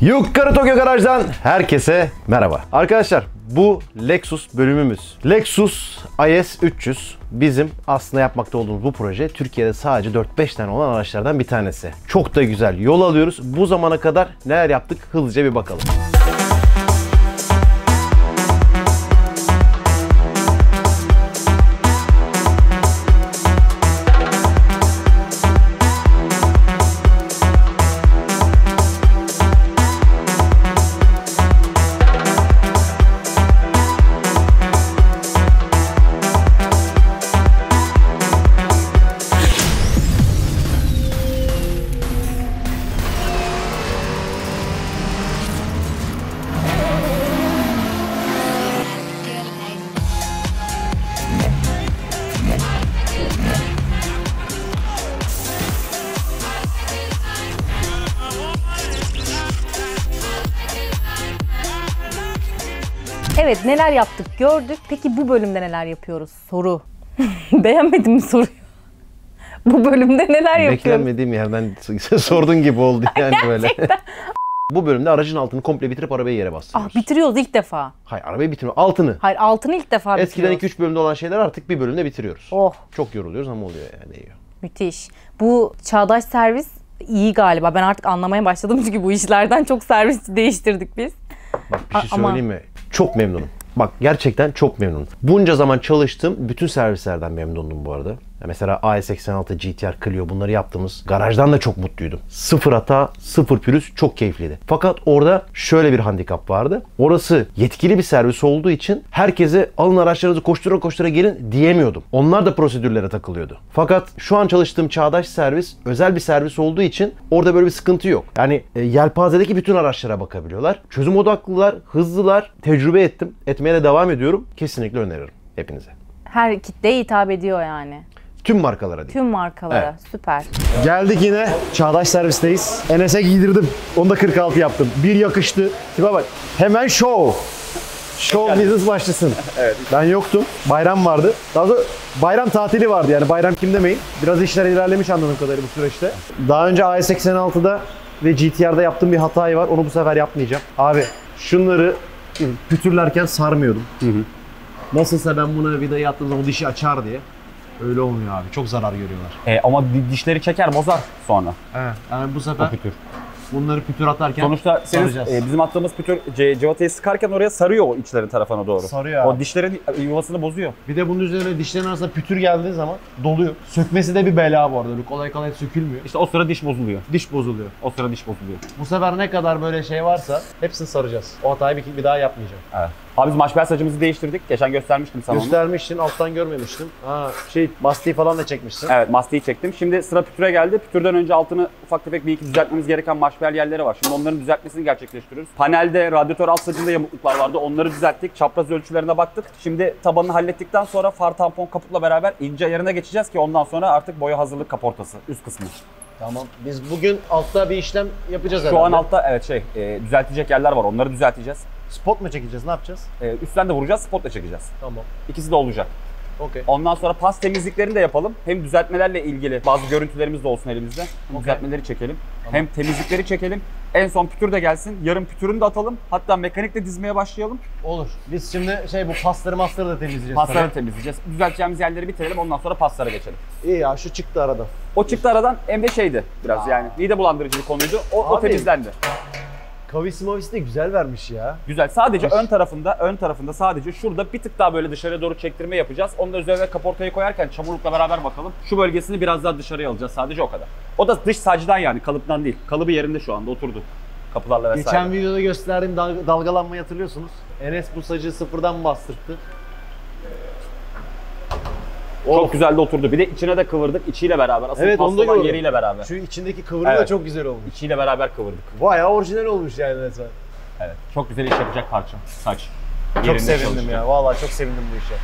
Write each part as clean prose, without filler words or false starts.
Yukarı Tokyo Garaj'dan herkese merhaba. Arkadaşlar bu Lexus bölümümüz. Lexus IS300 bizim aslında yapmakta olduğumuz bu proje Türkiye'de sadece 4-5 tane olan araçlardan bir tanesi. Çok da güzel yol alıyoruz. Bu zamana kadar neler yaptık hızlıca bir bakalım. Evet, neler yaptık gördük. Peki bu bölümde neler yapıyoruz? Soru. Beğenmedin mi soruyu? Bu bölümde neler yapıyoruz? Beklenmediğim yerden sordun gibi oldu yani böyle. Bu bölümde aracın altını komple bitirip arabayı yere bastırıyoruz. Bitiriyoruz ilk defa. Hayır, arabayı bitirmiyor. Altını. Hayır, altını ilk defa Eskiden bitiriyoruz. 2-3 bölümde olan şeyler artık bir bölümde bitiriyoruz. Oh. Çok yoruluyoruz ama oluyor yani. Müthiş. Bu çağdaş servis iyi galiba. Ben artık anlamaya başladım çünkü bu işlerden çok servis değiştirdik biz. Bak bir şey söyleyeyim mi? Çok memnunum. Bak gerçekten çok memnunum. Bunca zaman çalıştığım bütün servislerden memnundum bu arada. Mesela AS86, GT-R, Clio bunları yaptığımız garajdan da çok mutluydum. Sıfır hata, sıfır pürüz, çok keyifliydi. Fakat orada şöyle bir handikap vardı. Orası yetkili bir servis olduğu için herkese alın araçlarınızı koştura koştura gelin diyemiyordum. Onlar da prosedürlere takılıyordu. Fakat şu an çalıştığım çağdaş servis özel bir servis olduğu için orada böyle bir sıkıntı yok. Yani yelpazedeki bütün araçlara bakabiliyorlar. Çözüm odaklılar, hızlılar. Tecrübe ettim. Etmeye de devam ediyorum. Kesinlikle öneririm hepinize. Her kitleye hitap ediyor yani. Tüm markalara değil. Tüm markalara. Evet. Süper. Geldik yine çağdaş servisteyiz. Enes'e giydirdim. Onu da 46 yaptım. Bir yakıştı. Tipe bak. Hemen show. Show business başlasın. Evet. Ben yoktum. Bayram vardı. Daha sonra bayram tatili vardı yani. Bayram kim demeyin. Biraz işler ilerlemiş anladığım kadarıyla bu süreçte. Daha önce A86'da ve GT-R'da yaptığım bir hatayı var. Onu bu sefer yapmayacağım. Abi şunları pütürlerken sarmıyordum. Nasılsa ben buna vidayı attığım zaman dişi açar diye. Öyle olmuyor abi. Çok zarar görüyorlar. Ama dişleri çeker, bozar sonra. Evet. Yani bu sefer Pütür. bunları pütür atarken Sonuçta saracağız. bizim attığımız pütür civatayı sıkarken oraya sarıyor o içlerin tarafına doğru. Sarıyor O abi. dişlerin yuvasını bozuyor. Bir de bunun üzerine dişlerin arasında pütür geldiği zaman doluyor. Sökmesi de bir bela bu arada. Öyle kolay kolay sökülmüyor. İşte o sıra diş bozuluyor. Diş bozuluyor. O sıra diş bozuluyor. Bu sefer ne kadar böyle şey varsa hepsini saracağız. O hatayı bir daha yapmayacağım. Evet. Abi biz maşbel sacımızı değiştirdik. Geçen göstermiştim sana onu. Göstermiştin, alttan görmemiştim. Mastiği falan da çekmiştin. Evet, mastiği çektim. Şimdi sıra pütüre geldi. Pütürden önce altını ufak tefek bir iki düzeltmemiz gereken maşbel yerleri var. Şimdi onların düzeltmesini gerçekleştiriyoruz. Panelde, radyatör alt sacında yamukluklar vardı. Onları düzelttik. Çapraz ölçülerine baktık. Şimdi tabanını hallettikten sonra far tampon kaputla beraber ince ayarına geçeceğiz ki ondan sonra artık boya hazırlık kaportası üst kısmı. Tamam. Biz bugün altta bir işlem yapacağız herhalde. Şu an altta evet düzeltecek yerler var. Onları düzelteceğiz. Spot mu çekeceğiz? Ne yapacağız? Üstten de vuracağız, spotla çekeceğiz. Tamam. İkisi de olacak. Okey. Ondan sonra pas temizliklerini de yapalım. Hem düzeltmelerle ilgili bazı görüntülerimiz de olsun elimizde. Düzeltmeleri çekelim. Tamam. Hem temizlikleri çekelim. En son pütür de gelsin. Yarın pütürünü de atalım. Hatta mekanikle dizmeye başlayalım. Olur. Biz şimdi bu pasları da temizleyeceğiz. Pasları temizleyeceğiz. Düzelteceğimiz yerleri bitirelim. Ondan sonra paslara geçelim. İyi ya, şu çıktı aradan. O çıktı aradan hem de şeydi biraz yani. Mide bulandırıcı bir konuydu. O temizlendi. Kavisi mavisi de güzel vermiş ya. Güzel. Sadece ön tarafında sadece şurada bir tık daha böyle dışarıya doğru çektirme yapacağız. Onu da üzerine kaportayı koyarken çamurlukla beraber bakalım. Şu bölgesini biraz daha dışarıya alacağız. Sadece o kadar. O da dış sacdan yani, kalıptan değil. Kalıbı yerinde şu anda oturdu. Kapılarla vesaire. Geçen videoda gösterdiğim dalgalanmayı hatırlıyorsunuz. Enes bu sacı sıfırdan bastırdı. Çok güzel de oturdu. Bir de içine de kıvırdık içiyle beraber. Asıl evet, onu da olan gördüm. yeriyle beraber. Şu içindeki kıvırma da çok güzel olmuş. İçiyle beraber kıvırdık. Bayağı orijinal olmuş yani resmen. Evet. Çok güzel iş yapacak parça. Saç. Çok sevindim ya. Vallahi çok sevindim bu işe.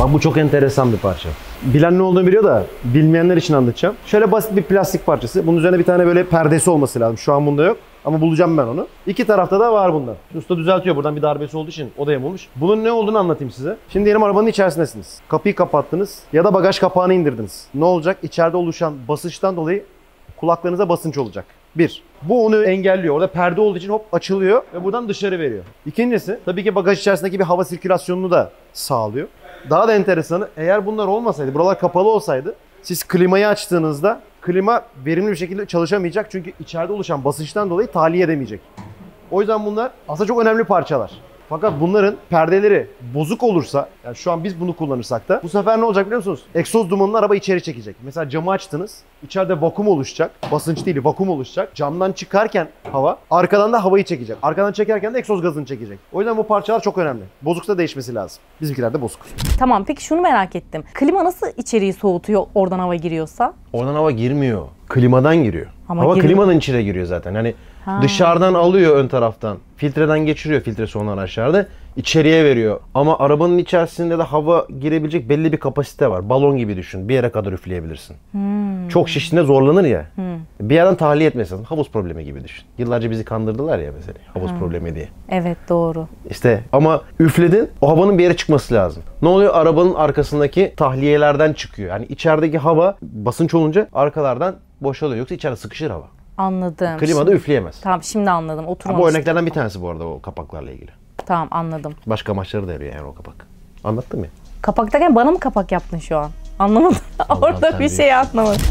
Bak bu çok enteresan bir parça. Bilen ne olduğunu biliyor da bilmeyenler için anlatacağım. Şöyle basit bir plastik parçası. Bunun üzerine bir tane böyle perdesi olması lazım. Şu an bunda yok. Ama bulacağım ben onu. İki tarafta da var bundan. Usta düzeltiyor. Buradan bir darbesi olduğu için o da yamulmuş. Bunun ne olduğunu anlatayım size. Şimdi diyelim arabanın içerisindesiniz. Kapıyı kapattınız ya da bagaj kapağını indirdiniz. Ne olacak? İçeride oluşan basınçtan dolayı kulaklarınıza basınç olacak. Bir. Bu onu engelliyor. Orada perde olduğu için hop açılıyor ve buradan dışarı veriyor. İkincisi tabii ki bagaj içerisindeki bir hava sirkülasyonunu da sağlıyor. Daha da enteresanı eğer bunlar olmasaydı, buralar kapalı olsaydı siz klimayı açtığınızda klima verimli bir şekilde çalışamayacak çünkü içeride oluşan basınçtan dolayı tahliye edemeyecek. O yüzden bunlar aslında çok önemli parçalar. Fakat bunların perdeleri bozuk olursa, yani şu an biz bunu kullanırsak da bu sefer ne olacak biliyor musunuz? Egzoz dumanını araba içeri çekecek. Mesela camı açtınız, içeride vakum oluşacak. Basınç değil, vakum oluşacak. Camdan çıkarken hava, arkadan da havayı çekecek. Arkadan çekerken de egzoz gazını çekecek. O yüzden bu parçalar çok önemli. Bozuksa değişmesi lazım. Bizimkiler de bozuk. Tamam, peki şunu merak ettim. Klima nasıl içeriği soğutuyor oradan hava giriyorsa? Oradan hava girmiyor. Klimadan giriyor. Ama hava giriyor. klimanın içine giriyor zaten. Hani dışarıdan alıyor ön taraftan. Filtreden geçiriyor filtresi olan araçlarda. İçeriye veriyor. Ama arabanın içerisinde de hava girebilecek belli bir kapasite var. Balon gibi düşün. Bir yere kadar üfleyebilirsin. Çok şiştiğinde zorlanır ya. Bir yerden tahliye etmesi lazım. Havuz problemi gibi düşün. Yıllarca bizi kandırdılar ya mesela. Havuz problemi diye. Evet, doğru. İşte ama üfledin, o havanın bir yere çıkması lazım. Ne oluyor? Arabanın arkasındaki tahliyelerden çıkıyor. Yani içerideki hava basınç olunca arkalardan boşalıyor. Yoksa içeride sıkışır hava. Anladım. Klimada üfleyemez. Tamam, şimdi anladım. Bu Oturmamış. örneklerden bir tanesi bu arada o kapaklarla ilgili. Tamam, anladım. Başka amaçları da yarıyor yani o kapak. Anlattım ya. Kapak derken bana mı kapak yaptın şu an? Anlamadım. Orada sen bir şey anlamadım.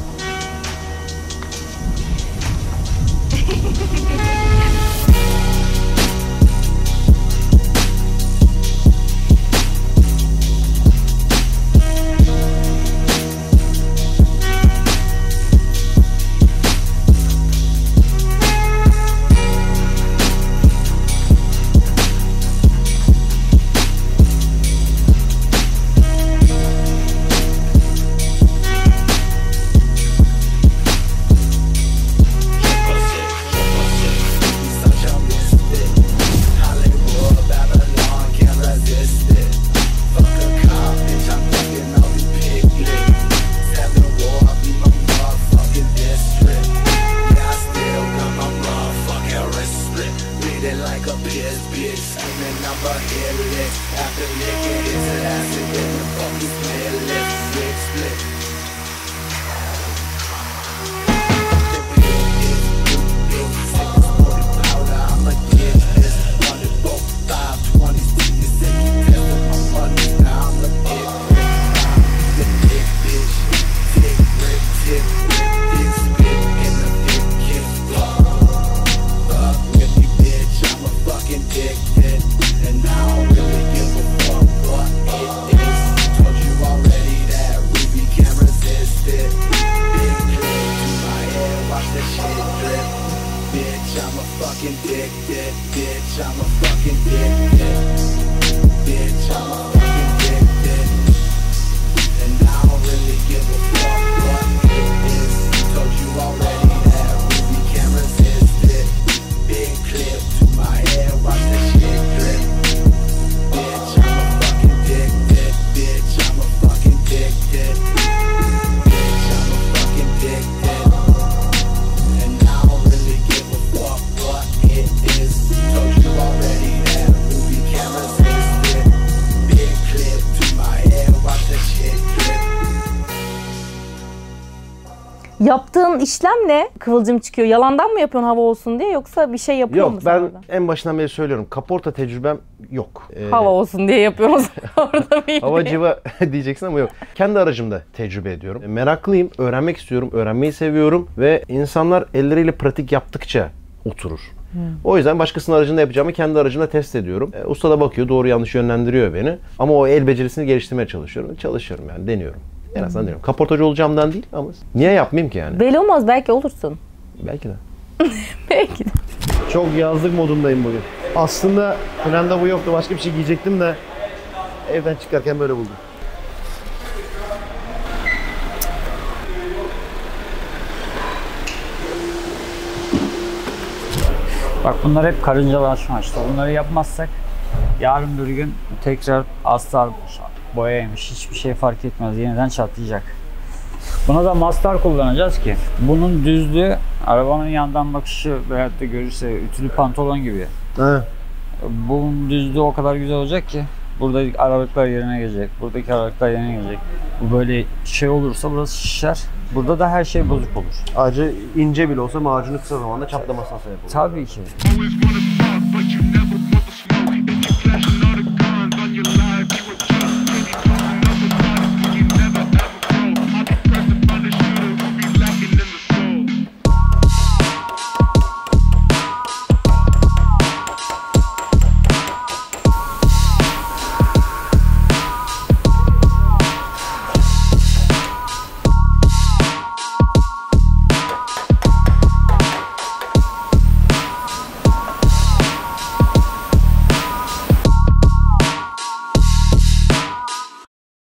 Yaptığın işlem ne? Kıvılcım çıkıyor. Yalandan mı yapıyorsun hava olsun diye yoksa bir şey yapıyor Yok musun ben orada? en başından beri söylüyorum. Kaporta tecrübem yok. Hava olsun diye yapıyoruz orada bir Hava civa diyeceksin ama yok. Kendi aracımda tecrübe ediyorum. Meraklıyım, öğrenmek istiyorum, öğrenmeyi seviyorum ve insanlar elleriyle pratik yaptıkça oturur. O yüzden başkasının aracında yapacağımı kendi aracımda test ediyorum. Usta da bakıyor, doğru yanlış yönlendiriyor beni. Ama o el becerisini geliştirmeye çalışıyorum. Çalışıyorum yani, deniyorum. En azından deniyorum. Kaportacı olacağımdan değil ama niye yapmayayım ki yani? Belli olmaz, belki olursun. Belki de. Belki de. Çok yazlık modundayım bugün. Aslında planda bu yoktu. Başka bir şey giyecektim de evden çıkarken böyle buldum. Bak bunlar hep karıncalaşma işte. Bunları yapmazsak yarın bir gün tekrar asla boyaymış. Hiçbir şey fark etmez. Yeniden çatlayacak. Buna da mastar kullanacağız ki bunun düzlüğü arabanın yandan bakışı veyahut da görürse ütülü pantolon gibi. He. Bunun düzlüğü o kadar güzel olacak ki buradaki aralıklar yerine gelecek. Buradaki aralıklar yerine gelecek. Bu böyle şey olursa burası şişer. Burada da her şey bozuk olur. Ayrıca ince bile olsa macunu kısa zamanda çatlamasına sebep olur. Tabii ki.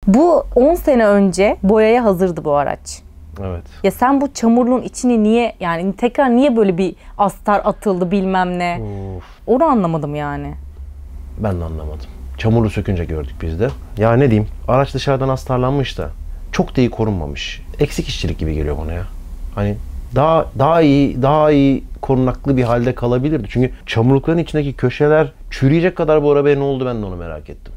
Bu 10 sene önce boyaya hazırdı bu araç. Evet. Ya sen bu çamurluğun içini niye, yani tekrar niye böyle bir astar atıldı bilmem ne? Of. Onu anlamadım yani. Ben de anlamadım. Çamurlu sökünce gördük biz de. Ya ne diyeyim, araç dışarıdan astarlanmış da çok da iyi korunmamış. Eksik işçilik gibi geliyor bana ya. Hani daha iyi korunaklı bir halde kalabilirdi. Çünkü çamurlukların içindeki köşeler çürüyecek kadar bu arabaya ne oldu, ben de onu merak ettim.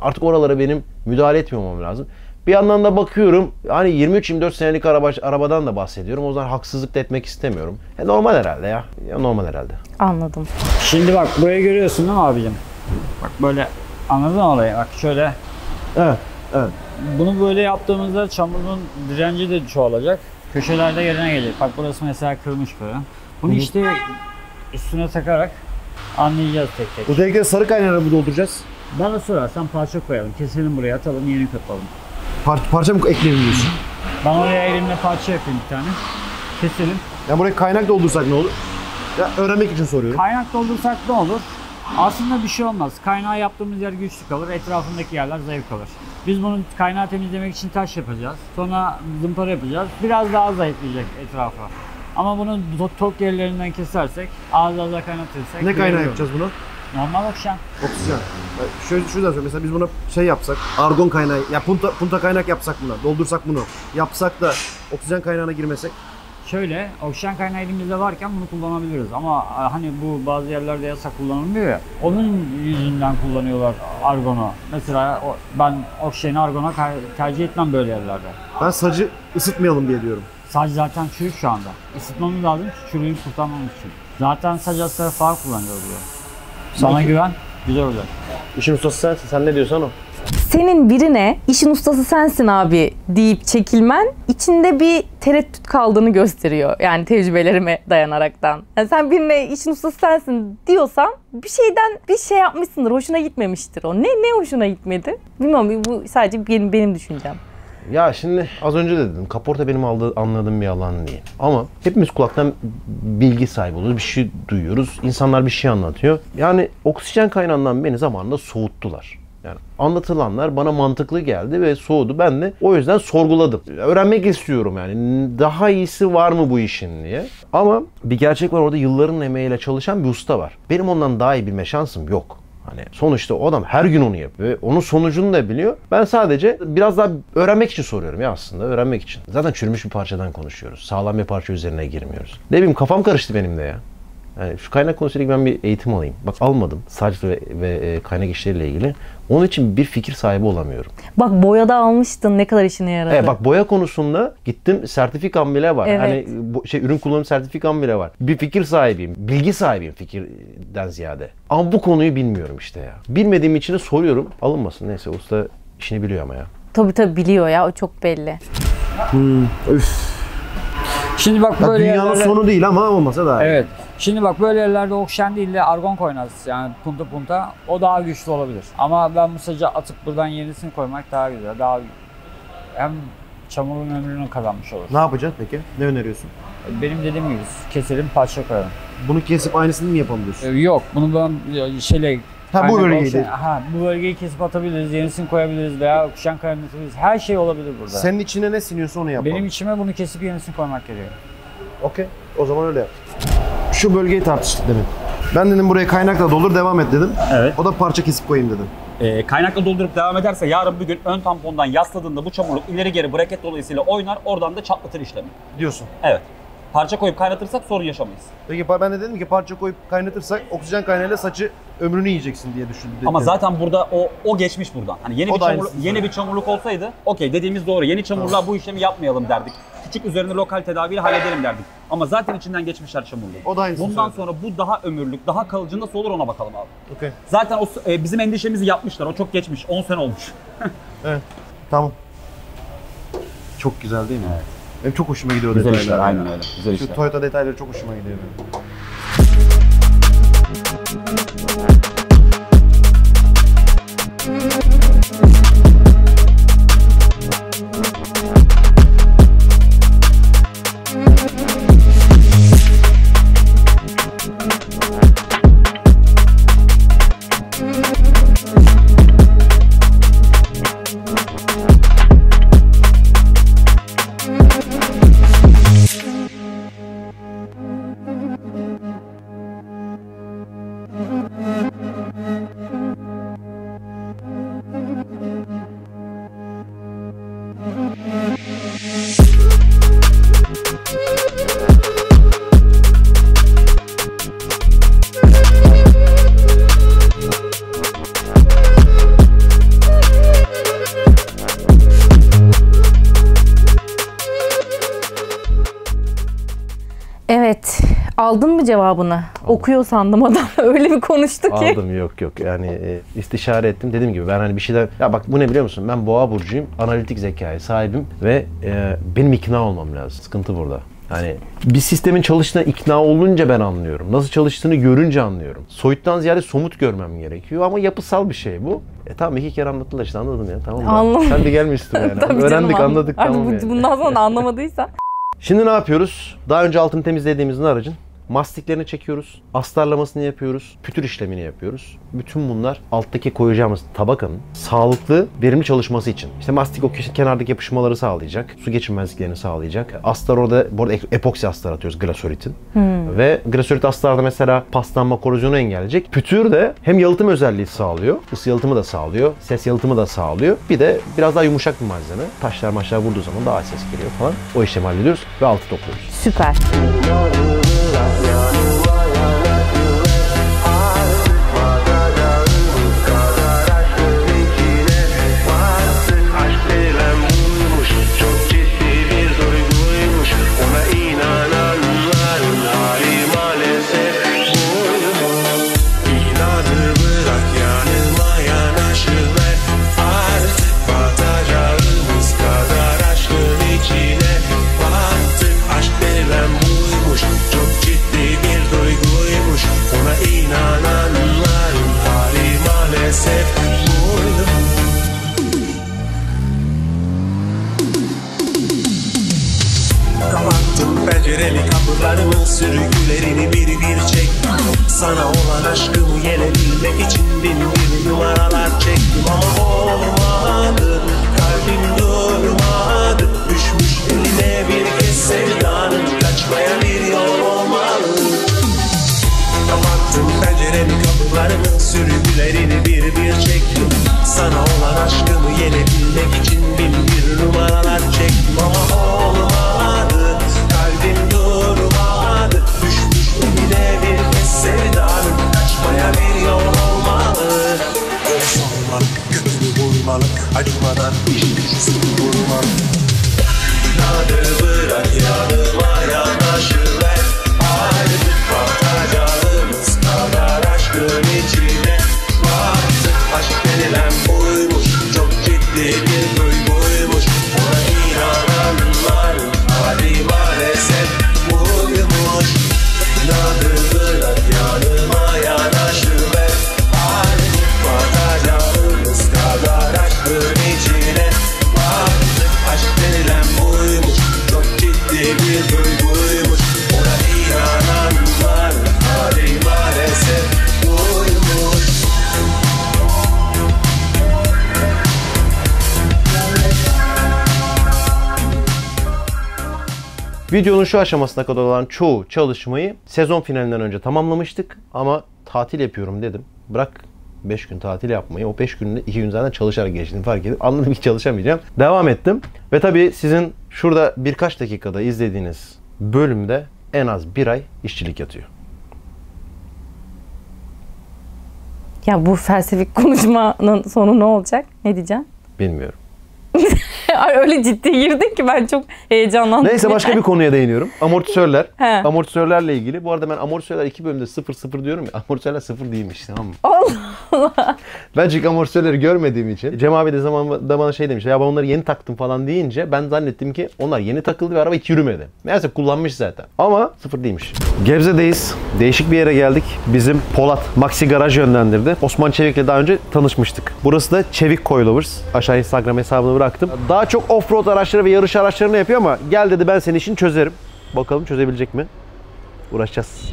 Artık oralara benim müdahale etmemem lazım. Bir yandan da bakıyorum, hani 23-24 senelik arabadan da bahsediyorum. O zaman haksızlık da etmek istemiyorum. Normal herhalde ya. Normal herhalde. Anladım. Şimdi bak burayı görüyorsun değil mi abicim? Bak böyle anladın mı olayı? Bak şöyle. Evet. Evet. Bunu böyle yaptığımızda çamurun direnci de çoğalacak. Köşelerde yerine gelecek. Bak burası mesela kırmış böyle. Bunu işte üstüne takarak anlayacağız tek tek. Bu tekrar sarı kaynağına mı dolduracağız? Bana sorarsan parça koyalım. Keselim buraya, atalım, yeni kapalım. Parça mı ekleyelim diyorsun? Ben oraya elimle parça yapayım bir tane. Keselim. Ya buraya kaynak doldursak ne olur? Ya öğrenmek için soruyorum. Kaynak doldursak ne olur? Aslında bir şey olmaz. Kaynağı yaptığımız yer güçlü kalır, etrafındaki yerler zayıf kalır. Biz bunu kaynağı temizlemek için taş yapacağız. Sonra zımpara yapacağız. Biraz daha zayıflayacak etrafı. Ama bunu tok yerlerinden kesersek, ağız ağza kaynatırsak... Ne kaynağı yapacağız bunu? Normal oksijen. Oksijen. Şöyle şuradan söyle. Mesela biz buna şey yapsak, argon kaynağı, ya punta kaynak yapsak buna, doldursak bunu, yapsak da oksijen kaynağına girmesek. Şöyle, oksijen kaynağı elimizde varken bunu kullanabiliriz ama hani bu bazı yerlerde yasak kullanılmıyor ya, onun yüzünden kullanıyorlar argonu. Mesela ben oksijeni argona tercih etmem böyle yerlerde. Ben sacı ısıtmayalım diye diyorum. Saç zaten çürük şu anda. Isıtmamız lazım ki çürüğü kurtarmamız için. Zaten saç astarı falan kullanıyoruz diyor. Sana güven, güzel olacak. İşin ustası sensin. Sen ne diyorsan o. Senin birine işin ustası sensin abi deyip çekilmen içinde bir tereddüt kaldığını gösteriyor. Yani tecrübelerime dayanaraktan. Yani sen birine işin ustası sensin diyorsan bir şey yapmışsındır. Hoşuna gitmemiştir o. Ne hoşuna gitmedi? Bilmiyorum, bu sadece benim düşüncem. Ya şimdi az önce de dedim, kaporta benim anladığım bir alan değil. Ama hepimiz kulaktan bilgi sahibi oluyoruz, bir şey duyuyoruz, insanlar bir şey anlatıyor. Yani oksijen kaynağından beni zamanında soğuttular. Yani anlatılanlar bana mantıklı geldi ve soğudu. Ben de o yüzden sorguladım. Öğrenmek istiyorum yani. Daha iyisi var mı bu işin diye. Ama bir gerçek var, orada yılların emeğiyle çalışan bir usta var. Benim ondan daha iyi bilme şansım yok. Hani sonuçta o adam her gün onu yapıyor ve onun sonucunu da biliyor. Ben sadece biraz daha öğrenmek için soruyorum ya aslında, öğrenmek için. Zaten çürümüş bir parçadan konuşuyoruz. Sağlam bir parça üzerine girmiyoruz. Ne bileyim, kafam karıştı benim de ya. Yani şu kaynak konusuyla ben bir eğitim alayım. Bak almadım saç ve kaynak işleriyle ilgili. Onun için bir fikir sahibi olamıyorum. Bak boyada almıştın, ne kadar işine yaradı. Evet, bak boya konusunda gittim, sertifikam bile var. Evet. Hani ürün kullanım sertifikam bile var. Bir fikir sahibiyim, bilgi sahibiyim fikirden ziyade. Ama bu konuyu bilmiyorum işte ya. Bilmediğim için de soruyorum. Alınmasın, neyse, usta işini biliyor ama ya. Tabii biliyor ya, o çok belli. Üf. Şimdi bak Ya böyle dünyanın yerlerde... sonu değil ama olmasa da. Evet. Şimdi bak böyle yerlerde oksijen değil de argon koyarız, yani punta o daha güçlü olabilir. Ama ben bu sacı atıp buradan yenisini koymak daha güzel, daha hem çamurun ömrünü kazanmış olur. Ne yapacağız peki? Ne öneriyorsun? Benim dediğim gibi keselim, parça koyalım. Bunu kesip aynısını mı yapalım diyorsun? Yok, bunu ben şeyle... Ha, bu bölgeyi oksijen, bu bölgeyi kesip atabiliriz, yenisini koyabiliriz veya oksijen kaynatabiliriz. Her şey olabilir burada. Senin içine ne siniyorsa onu yapalım. Benim içime bunu kesip yenisini koymak gerekiyor. Okey. O zaman öyle yap. Şu bölgeyi tartıştık demin. Ben dedim buraya kaynakla doldur, devam et dedim. Evet. O da parça kesip koyayım dedim. Kaynakla doldurup devam ederse yarın bir gün ön tampondan yasladığında bu çamurluk ileri geri braket dolayısıyla oynar, oradan da çatlatır işlemi. Diyorsun. Evet. Parça koyup kaynatırsak sorun yaşamayız. Peki ben de dedim ki parça koyup kaynatırsak oksijen kaynağıyla saçı ömrünü yiyeceksin diye düşündüm. Ama zaten burada o geçmiş buradan. Hani yeni bir çamurluk olsaydı okey dediğimiz doğru. Yeni çamurluğa bu işlemi yapmayalım derdik. Küçük üzerine lokal tedaviyle halledelim derdik. Ama zaten içinden geçmişler çamurluğu. O da aynısı. Bundan sonra bu daha ömürlük, daha kalıcı nasıl olur ona bakalım abi. Okay. Zaten o bizim endişemizi yapmışlar. O çok geçmiş. 10 sene olmuş. Evet. Tamam. Çok güzel değil mi? Evet. Benim çok hoşuma gidiyor Güzel detaylar. işler, aynen öyle. Güzel Şu işler. Toyota detayları çok hoşuma gidiyor benim. Evet. Aldın mı cevabını? Aldım. Okuyor sandım adam. Öyle bir konuştu ki. Aldım, yok. Yani istişare ettim. Dediğim gibi ben hani bir şeyler... Ya bak bu ne biliyor musun? Ben boğa burcuyum. Analitik zekaya sahibim ve benim ikna olmam lazım. Sıkıntı burada. Hani bir sistemin çalıştığına ikna olunca ben anlıyorum. Nasıl çalıştığını görünce anlıyorum. Soyuttan ziyade somut görmem gerekiyor ama yapısal bir şey bu. Tamam 2 kere anlattılar işte anladım ya. Tamam mı? Anladım. Sen de gelmişsin yani. Tabii Öğrendik canım, anladık tamam yani. Bundan sonra da anlamadıysan. Şimdi ne yapıyoruz? Daha önce altını temizlediğimizin aracın mastiklerini çekiyoruz. Astarlamasını yapıyoruz. Pütür işlemini yapıyoruz. Bütün bunlar alttaki koyacağımız tabakanın sağlıklı, verimli çalışması için. İşte mastik o kenardaki yapışmaları sağlayacak. Su geçirmezliklerini sağlayacak. Astar orada, bu arada epoksi astar atıyoruz glasolitin. Ve glasolit astarda mesela paslanma, korozyonu engelleyecek. Pütür de hem yalıtım özelliği sağlıyor. Isı yalıtımı da sağlıyor. Ses yalıtımı da sağlıyor. Bir de biraz daha yumuşak bir malzeme. Taşlar maçlar vurduğu zaman daha ses geliyor falan. O işlemi hallediyoruz ve altı topluyoruz. Süper. Kapılarımın sürgülerini bir bir çek. Sana olan aşkımı yenebilmek için bin bir numaralar çektim ama olmadı. Kalbim durmadı. Düşmüş eline bir kez sevdanın. Kaçmaya bir yol olmalı. Kapattım penceremi kapılarımın sürgülerini bir bir çektim. Sana olan aşkımı yenebilmek için bin bir numaralar çektim ama olmadı. Kalbim durmadı. Düşmüş eline bir kez sevdanın. Kaçmaya bir yol olmalı. Öz olmalı, kötü vurmalı. Acımadan hiçbirisi vurmalı. Nadı bırak yanıma yanaşıver. Artık bakacağımız kadar aşkın içine. Artık aşk denilen buymuş. Çok ciddi bir duyguymuş. Ona inananların hali maalesef buymuş. Nadı bırak yanıma yanaşıver. Artık bakacağımız kadar aşkın içine. Artık aşk denilen buymuş. Çok ciddi bir duyguymuş. Ona inananların hali maalesef buymuş. Videonun şu aşamasına kadar olan çoğu çalışmayı sezon finalinden önce tamamlamıştık ama tatil yapıyorum dedim. Bırak 5 gün tatil yapmayı, o 5 günde 2 gün zaten çalışarak geçtiğini fark edip anladım ki çalışamayacağım. Devam ettim. Ve tabii sizin şurada birkaç dakikada izlediğiniz bölümde en az 1 ay işçilik yatıyor. Ya bu felsefik konuşmanın sonu ne olacak? Ne diyeceğim? Bilmiyorum. Ay, öyle ciddi girdin ki ben çok heyecanlandım. Neyse başka bir konuya değiniyorum. Amortisörler. He. Amortisörlerle ilgili. Bu arada ben amortisörler 2 bölümde 0-0 diyorum ya. Amortisörler 0 değilmiş, tamam mı? Allah Allah. Ben çünkü amortisörleri görmediğim için. Cem abi de zamanında bana şey demiş. Ya ben onları yeni taktım falan deyince ben zannettim ki onlar yeni takıldı ve araba hiç yürümedi. Meğerse kullanmış zaten. Ama 0 değilmiş. Gebze'deyiz. Değişik bir yere geldik. Bizim Polat Maxi Garaj yönlendirdi. Osman Çevik'le daha önce tanışmıştık. Burası da Çevik Coilovers. Aşağı Instagram hesabını bıraktım. Daha çok offroad araçları ve yarış araçlarını yapıyor ama gel dedi ben senin işini çözerim. Bakalım çözebilecek mi? Uğraşacağız.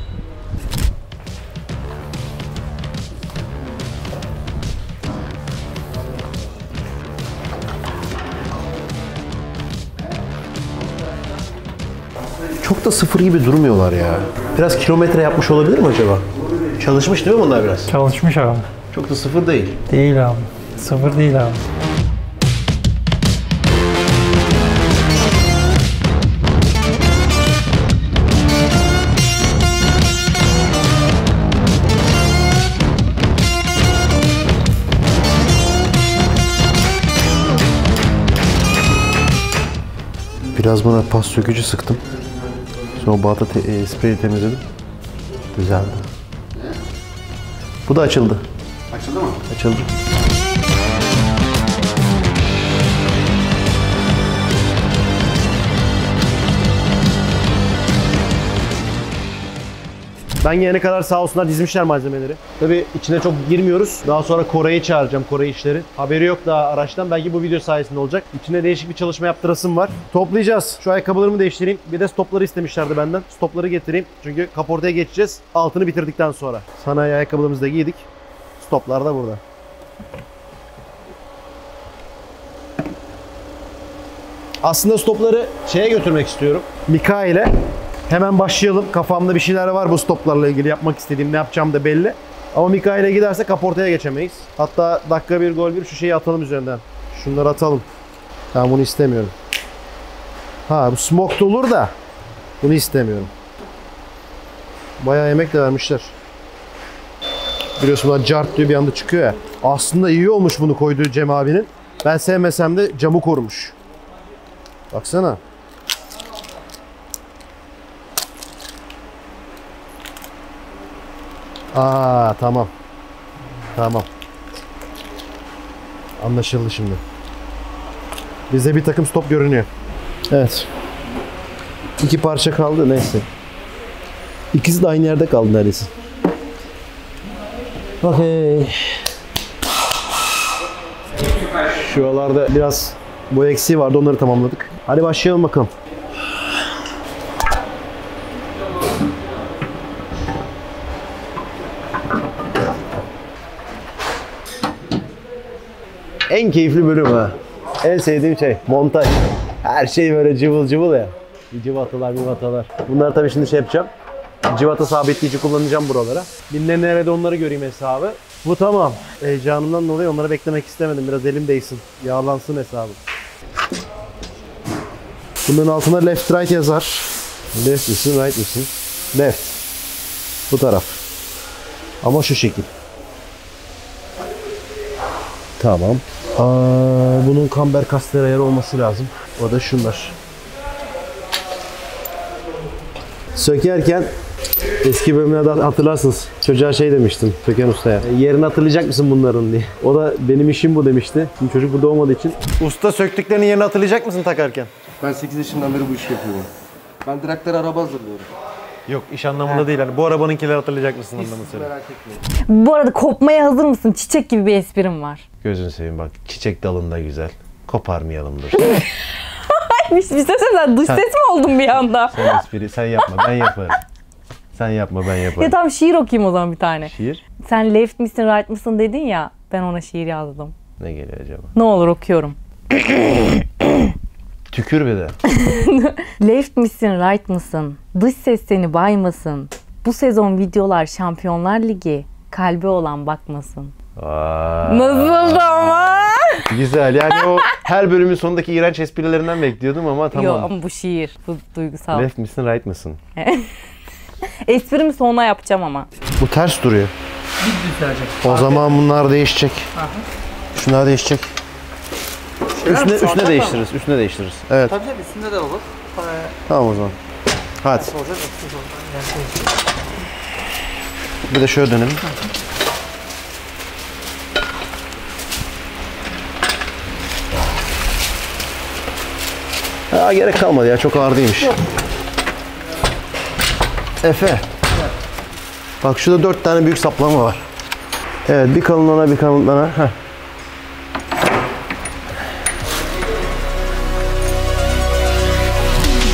Çok da 0 gibi durmuyorlar ya. Biraz kilometre yapmış olabilir mi acaba? Çalışmış değil mi bunlar biraz? Çalışmış abi. Çok da 0 değil. Değil abi. 0 değil abi. Biraz buna pas sökücü sıktım. Sonra balta spreyi temizledim. Düzeldi. Bu da açıldı. Açıldı mı? Açıldı. Ben gelene kadar sağ olsunlar dizmişler malzemeleri. Tabii içine çok girmiyoruz. Daha sonra Kore'yi çağıracağım, Kore işleri. Haberi yok daha araçtan. Belki bu video sayesinde olacak. İçine değişik bir çalışma yaptırasım var. Toplayacağız. Şu ayakkabılarımı değiştireyim. Bir de stopları istemişlerdi benden. Stopları getireyim. Çünkü kaportaya geçeceğiz. Altını bitirdikten sonra. Sanayi ayakkabılarımızı da giydik. Stoplar da burada. Aslında stopları şeye götürmek istiyorum. Mika ile. Hemen başlayalım. Kafamda bir şeyler var bu stoplarla ilgili. Yapmak istediğim, ne yapacağım da belli. Ama Mika ile giderse kaportaya geçemeyiz. Hatta dakika 1 gol 1 şu şeyi atalım üzerinden. Şunları atalım. Tamam, bunu istemiyorum. Ha, bu smoked olur da bunu istemiyorum. Bayağı emek de vermişler. Biliyorsun bunlar cart diye bir anda çıkıyor ya. Aslında iyi olmuş bunu koyduğu Cem abinin. Ben sevmesem de camı korumuş. Baksana. Aa, tamam. Tamam. Anlaşıldı şimdi. Bize bir takım stop görünüyor. Evet. 2 parça kaldı, neyse. İkisi de aynı yerde kaldı neredeyse. Okey. Şuralarda biraz boya eksiği vardı, onları tamamladık. Hadi başlayalım bakalım. En keyifli bölüm ha. En sevdiğim şey montaj. Her şey böyle cıvıl cıvıl ya. Cıvatalar, mivatalar. Bunları tabii şimdi şey yapacağım. Cıvata sabitleyici kullanacağım buralara. Bir nerede onları göreyim hesabı. Bu tamam. Heyecanımdan dolayı onları beklemek istemedim. Biraz elim değsin. Yağlansın hesabı. Bunların altına left right yazar. Left misin, right misin? Left. Bu taraf. Ama şu şekil. Tamam. Bunun kamber kastler ayarı olması lazım. O da şunlar. Sökerken eski bölümlerde hatırlarsınız. Çocuğa şey demiştim Söken Usta'ya. Yerini hatırlayacak mısın bunların diye. O da benim işim bu demişti. Şimdi çocuk burada olmadığı için. Usta söktüklerini yerini hatırlayacak mısın takarken? Ben 8 yaşından beri bu işi yapıyorum. Ben direktlere araba hazırlıyorum. Yok, iş anlamında değil. Hani bu arabanınkileri hatırlayacak mısın anlamında söyle. Merak etmeyin. Bu arada kopmaya hazır mısın? Çiçek gibi bir esprim var. Gözünü seveyim bak. Çiçek dalında güzel. Koparmayalım dur. Bir şey söylesene, dış ses mi oldun bir anda? Sen espri, sen yapma, ben yaparım. Sen yapma, ben yaparım. Ya tamam, şiir okuyayım o zaman bir tane. Şiir? Sen left misin right mısın dedin ya, ben ona şiir yazdım. Ne geliyor acaba? Ne olur okuyorum. Tükür bir de. Left misin right mısın? Dış ses seni baymasın. Bu sezon videolar Şampiyonlar Ligi. Kalbi olan bakmasın. Nasıldı ama? Güzel yani o her bölümün sonundaki iğrenç esprilerinden bekliyordum ama tamam. Yok ama bu şiir. Bu duygusal. Left misin right mısın? Esprimi sonuna yapacağım ama. Bu ters duruyor. Düzelecek. O zaman bunlar değişecek. Şunlar değişecek. Üstüne değiştiririz. Üstüne değiştiririz. Evet. Tabii üstünde de olur. Tamam o zaman. Hadi. Bir de şöyle dönelim. Gerek kalmadı ya. Çok ağır değilmiş. Efe. Bak şurada 4 tane büyük saplama var. Evet, bir kalınlığına bir kalınlığına. Heh.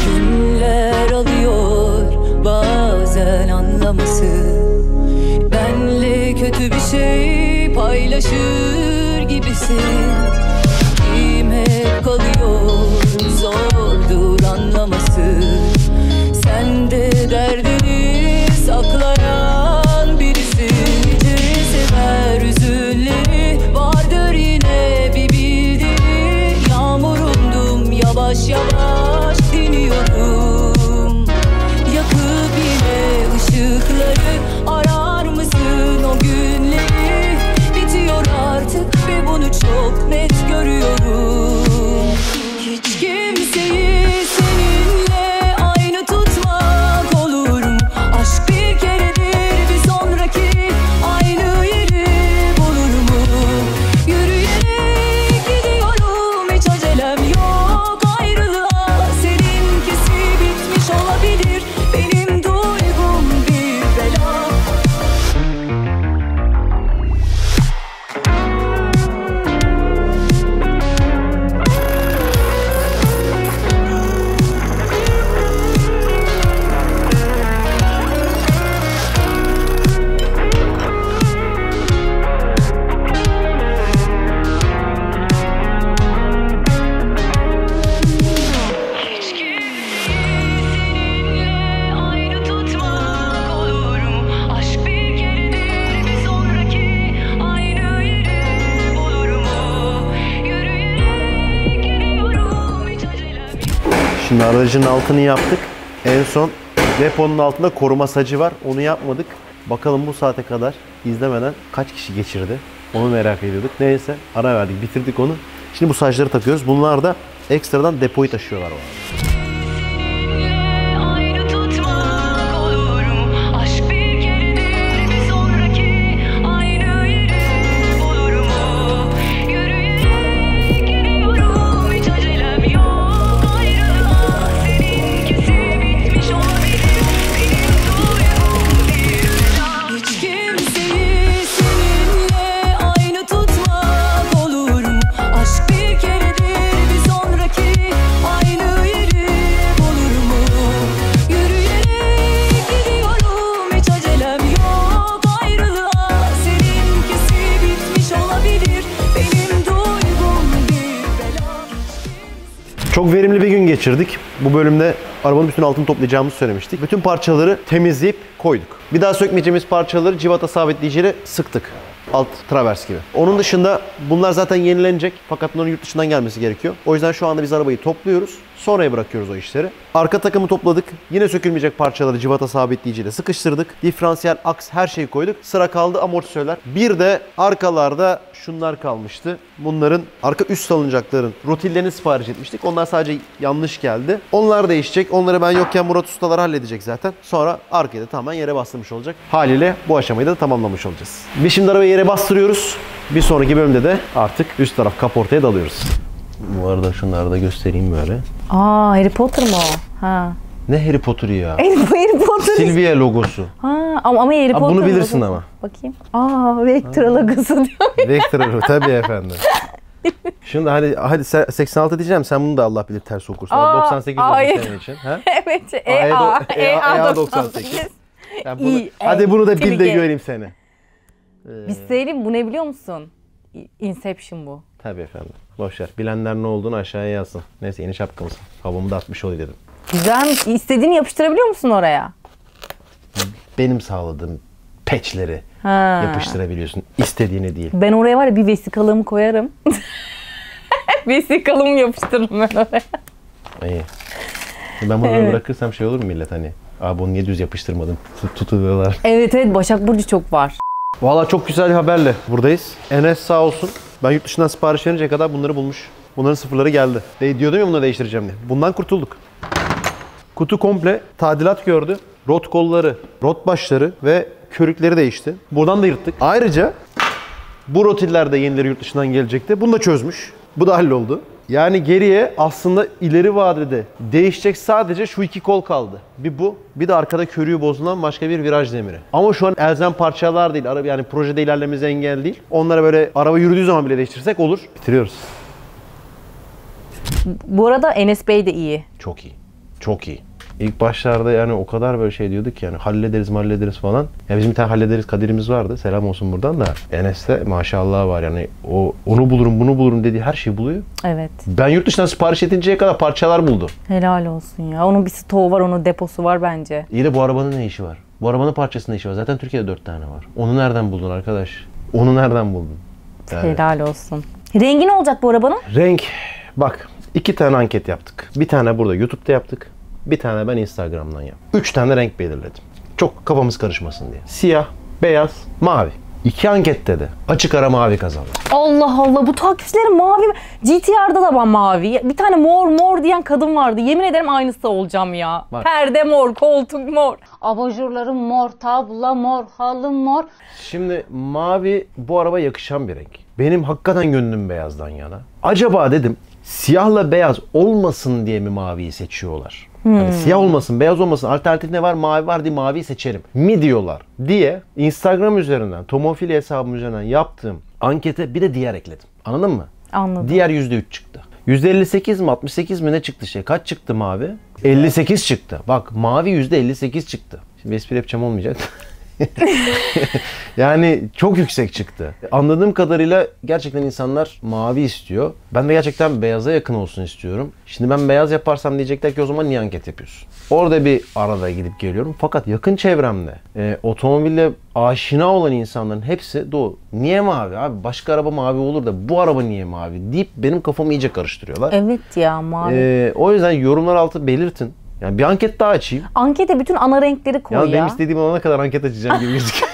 Günler alıyor bazen anlaması. Benle kötü bir şey paylaşır gibisin. Kim hep kalıyor, zordur anlaması. Sen de derdini saklayan birisin. Gece sever üzülleri, vardır yine bir bildiği. Yağmurumdum, yavaş yavaş diniyorum. Yakıp yine ışıkları, arar mısın o günleri? Bitiyor artık ve bunu çok net görüyorum. Hiç kimseyi seninle aynı tutmak olur mu? Aşk bir keredir, bir sonraki aynı yeri bulur mu? Yürüyerek gidiyorum, hiç acelem yok ayrılığa. Seninkisi bitmiş olabilir, benim duygum bir bela. Hiç kimseyi seninle aynı tutmak olur mu? Aşk bir keredir, bir sonraki aynı yeri bulur mu? Yürüyerek gidiyorum, hiç acelem yok. Şimdi aracın altını yaptık. En son deponun altında koruma sacı var. Onu yapmadık. Bakalım bu saate kadar izlemeden kaç kişi geçirdi? Onu merak ediyorduk. Neyse ara verdik, bitirdik onu. Şimdi bu sacları takıyoruz. Bunlar da ekstradan depoyu taşıyorlar. Aynı tutmak olur mu? Aşk bir keredir, bir sonraki aynı yeri bulur mu? Yürüyerek gidiyorum, hiç acelem yok ayrılığa. Seninkisi bitmiş olabilir, benim duygum bir bela. Hiç kimseyi seninle aynı tutmak olur mu? Aşk bir keredir, bir sonraki aynı yeri bulur mu? Yürüyerek gidiyorum, hiç acelem yok ayrılığa. Seninkisi bitmiş olabilir, benim duygum bir bela. Çok verimli bir gün geçirdik. Bu bölümde arabanın bütün altını toplayacağımızı söylemiştik. Bütün parçaları temizleyip koyduk. Bir daha sökmeyeceğimiz parçaları civata sabitleyiciyle sıktık. Alt travers gibi. Onun dışında bunlar zaten yenilenecek. Fakat bunların yurt dışından gelmesi gerekiyor. O yüzden şu anda biz arabayı topluyoruz. Sonraya bırakıyoruz o işleri. Arka takımı topladık. Yine sökülmeyecek parçaları civata sabitleyiciyle sıkıştırdık. Diferansiyel, aks her şeyi koyduk. Sıra kaldı amortisörler. Bir de arkalarda şunlar kalmıştı. Bunların arka üst salıncakların rotillerini sipariş etmiştik. Onlar sadece yanlış geldi. Onlar değişecek. Onları ben yokken Murat ustalar halledecek zaten. Sonra arkayı da tamamen yere bastırmış olacak. Haliyle bu aşamayı da tamamlamış olacağız. Biz şimdi arabayı yere bastırıyoruz. Bir sonraki bölümde de artık üst taraf kaportaya dalıyoruz. Bu arada şunları da göstereyim böyle. Aa, Harry Potter mı o? Ha. Ne Harry Potter'ı ya? Harry Potter. Silvia logosu. Ha, ama Harry Potter. Bunu bilirsin logosu. ama. Bakayım. Aa, Vectra logosu diyor. Vectra tabii efendim. Şimdi hadi 86 diyeceğim, sen bunu da Allah bilir ters okursun. 98 olsun senin için. Ha? Evet. EA 98. Yani hadi bunu da bil de göreyim seni. Biz söyleyeyim, bu ne biliyor musun? Inception bu. Tabii efendim. Boşver. Bilenler ne olduğunu aşağıya yazsın. Neyse yeni şapkamız. Havamı da atmış olayım dedim. Güzelmiş. İstediğini yapıştırabiliyor musun oraya? Benim sağladığım patchleri Ha. yapıştırabiliyorsun. İstediğini değil. Ben oraya var ya bir vesikalığımı koyarım. Vesikalığımı yapıştırırım ben oraya. İyi. Ben bunu Evet. bırakırsam şey olur mu millet hani? Abi onu niye düz yapıştırmadın? Tutuluyorlar. Evet evet, Başak Burcu çok var. Valla çok güzel bir haberle buradayız. Enes sağ olsun. Ben yurt dışından sipariş verince kadar bunları bulmuş. Bunların sıfırları geldi. Diyordum ya bunları değiştireceğim diye. Bundan kurtulduk. Kutu komple tadilat gördü. Rot kolları, rot başları ve körükleri değişti. Buradan da yırttık. Ayrıca bu rotiller de yenileri yurt dışından gelecekti. Bunu da çözmüş. Bu da halloldu. Yani geriye aslında ileri vadede değişecek sadece şu iki kol kaldı. Bir bu, bir de arkada körüğü bozulan başka bir viraj demiri. Ama şu an elzem parçalar değil. Yani projede ilerlememize engel değil. Onlara böyle araba yürüdüğü zaman bile değiştirsek olur. Bitiriyoruz. Bu arada Enes Bey de iyi. Çok iyi. Çok iyi. İlk başlarda yani o kadar böyle şey diyorduk ki yani hallederiz falan. Ya bizim bir tane hallederiz kaderimiz vardı. Selam olsun buradan da. Enes'te maşallah var yani onu bulurum bunu bulurum dediği her şeyi buluyor. Evet. Ben yurt dışından sipariş edinceye kadar parçalar buldu. Helal olsun ya. Onun bir stoğu var, onun deposu var bence. İyi de bu arabanın ne işi var? Bu arabanın parçasının ne işi var? Zaten Türkiye'de 4 tane var. Onu nereden buldun arkadaş? Onu nereden buldun? Yani. Helal olsun. Rengi ne olacak bu arabanın? Renk. Bak 2 tane anket yaptık. Bir tane burada YouTube'da yaptık. Bir tane ben Instagram'dan yaptım. 3 tane renk belirledim. Çok kafamız karışmasın diye. Siyah, beyaz, mavi. 2 ankette de açık ara mavi kazandı. Allah Allah, bu takipçilerim mavi. GTR'da da ben mavi. Bir tane mor diyen kadın vardı. Yemin ederim aynısı olacağım ya. Bak. Perde mor, koltuk mor. Abajurlarım mor, tabla mor, halım mor. Şimdi mavi bu araba yakışan bir renk. Benim hakikaten gönlüm beyazdan yana. Acaba dedim siyahla beyaz olmasın diye mi maviyi seçiyorlar? Hani siyah olmasın, beyaz olmasın, alternatif ne var? Mavi var diye maviyi seçerim mi diyorlar diye Instagram üzerinden, Tomofili hesabım üzerinden yaptığım ankete bir de diğer ekledim. Anladın mı? Anladım. Diğer %3 çıktı. %58 mi 68 mi ne çıktı şey? Kaç çıktı mavi? 58 çıktı. Bak mavi %58 çıktı. Şimdi espri yapacağım olmayacak. Yani çok yüksek çıktı. Anladığım kadarıyla gerçekten insanlar mavi istiyor. Ben de gerçekten beyaza yakın olsun istiyorum. Şimdi ben beyaz yaparsam diyecekler ki o zaman niye anket yapıyorsun? Orada bir arada gidip geliyorum. Fakat yakın çevremde otomobille aşina olan insanların hepsi doğru. Niye mavi abi? Başka araba mavi olur da bu araba niye mavi? Deyip benim kafamı iyice karıştırıyorlar. Evet ya, mavi. O yüzden yorumlar altı belirtin. Yani bir anket daha açayım. Ankete bütün ana renkleri koy ya. Benim istediğim olana kadar anket açacağım gibi gözüküyor.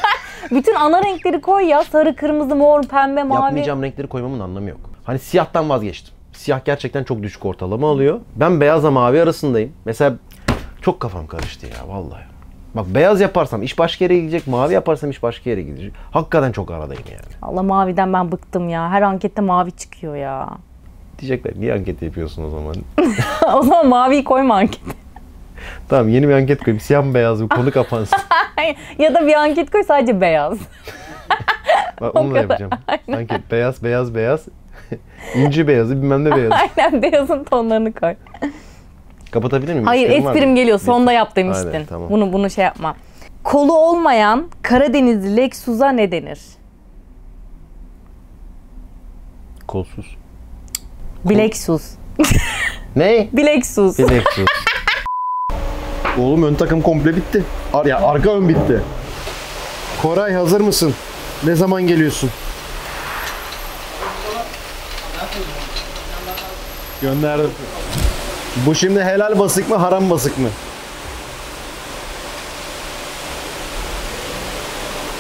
Bütün ana renkleri koy ya. Sarı, kırmızı, mor, pembe, mavi. Yapmayacağım renkleri koymamın anlamı yok. Hani siyahtan vazgeçtim. Siyah gerçekten çok düşük ortalama alıyor. Ben beyazla mavi arasındayım. Mesela çok kafam karıştı ya vallahi. Bak beyaz yaparsam iş başka yere gidecek, mavi yaparsam iş başka yere gidecek. Hakikaten çok aradayım yani. Allah, maviden ben bıktım ya. Her ankette mavi çıkıyor ya. Diyecekler niye anket yapıyorsun o zaman? O zaman maviyi koyma ankete. Tamam yeni bir anket koyayım. Siyah mı beyaz mı? Konu kapansın. Ya da bir anket koy sadece beyaz. Bak onu da yapacağım. Anket beyaz. İnci beyazı bilmem ne beyazı. Aynen, beyazın tonlarını koy. Kapatabilir miyim? Hayır, İşlerim var mı? esprim geliyor. Sonda yap demiştin. Aynen, tamam. Bunu şey yapma. Kolu olmayan Karadenizli Lexus'a ne denir? Kolsuz. Bilexus. Ne? Bilexus. Bilexus. Oğlum ön takım komple bitti. Arka ön bitti. Koray hazır mısın? Ne zaman geliyorsun? Gönderdim. Bu şimdi helal basık mı haram basık mı?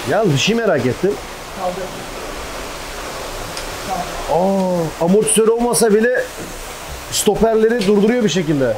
Yalnız bir şey merak ettim. Amortisör olmasa bile stoperleri durduruyor bir şekilde.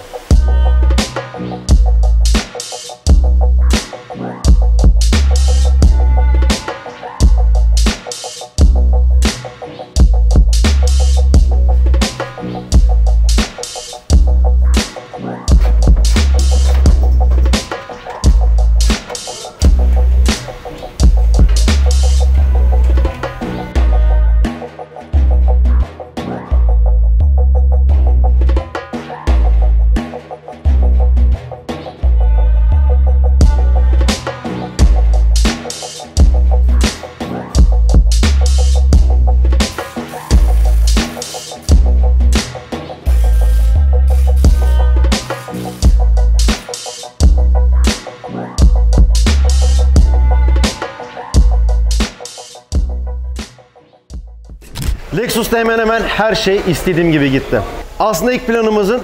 Lexus'ta hemen hemen her şey istediğim gibi gitti. Aslında ilk planımızın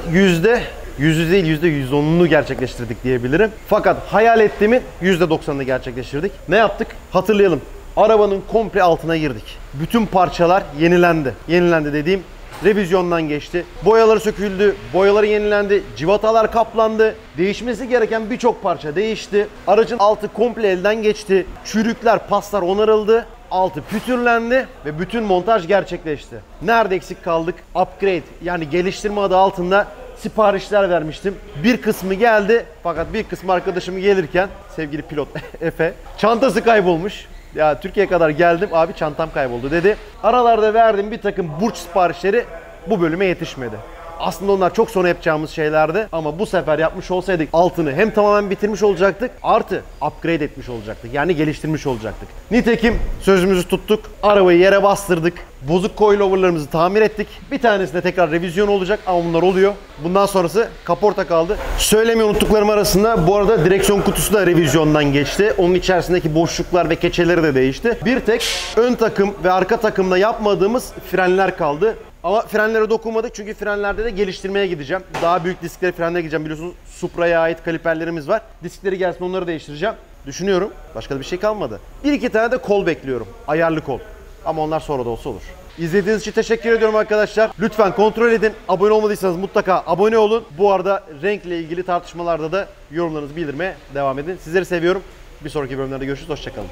%110'unu gerçekleştirdik diyebilirim. Fakat hayal ettiğimin %90'ını gerçekleştirdik. Ne yaptık? Hatırlayalım. Arabanın komple altına girdik. Bütün parçalar yenilendi. Yenilendi dediğim revizyondan geçti. Boyaları söküldü, boyaları yenilendi, civatalar kaplandı. Değişmesi gereken birçok parça değişti. Aracın altı komple elden geçti. Çürükler, paslar onarıldı. Altı pütürlendi ve bütün montaj gerçekleşti. Nerede eksik kaldık? Upgrade, yani geliştirme adı altında siparişler vermiştim. Bir kısmı geldi fakat bir kısmı arkadaşım gelirken, sevgili pilot Efe, çantası kaybolmuş. Ya Türkiye'ye kadar geldim, abi çantam kayboldu dedi. Aralarda verdiğim bir takım burç siparişleri bu bölüme yetişmedi. Aslında onlar çok sonra yapacağımız şeylerdi ama bu sefer yapmış olsaydık altını hem tamamen bitirmiş olacaktık, artı upgrade etmiş olacaktık. Yani geliştirmiş olacaktık. Nitekim sözümüzü tuttuk. Arabayı yere bastırdık. Bozuk coilover'larımızı tamir ettik. Bir tanesinde tekrar revizyon olacak ama bunlar oluyor. Bundan sonrası kaporta kaldı. Söylemeyi unuttuklarım arasında bu arada direksiyon kutusu da revizyondan geçti. Onun içerisindeki boşluklar ve keçeleri de değişti. Bir tek ön takım ve arka takımda yapmadığımız frenler kaldı. Ama frenlere dokunmadık çünkü frenlerde de geliştirmeye gideceğim. Daha büyük diskleri frenlere gideceğim. Biliyorsunuz Supra'ya ait kaliperlerimiz var. Diskleri gelsin, onları değiştireceğim. Düşünüyorum. Başka da bir şey kalmadı. Bir iki tane de kol bekliyorum. Ayarlı kol. Ama onlar sonra da olsa olur. İzlediğiniz için teşekkür ediyorum arkadaşlar. Lütfen kontrol edin. Abone olmadıysanız mutlaka abone olun. Bu arada renkle ilgili tartışmalarda da yorumlarınızı bildirmeye devam edin. Sizleri seviyorum. Bir sonraki bölümlerde görüşürüz. Hoşçakalın.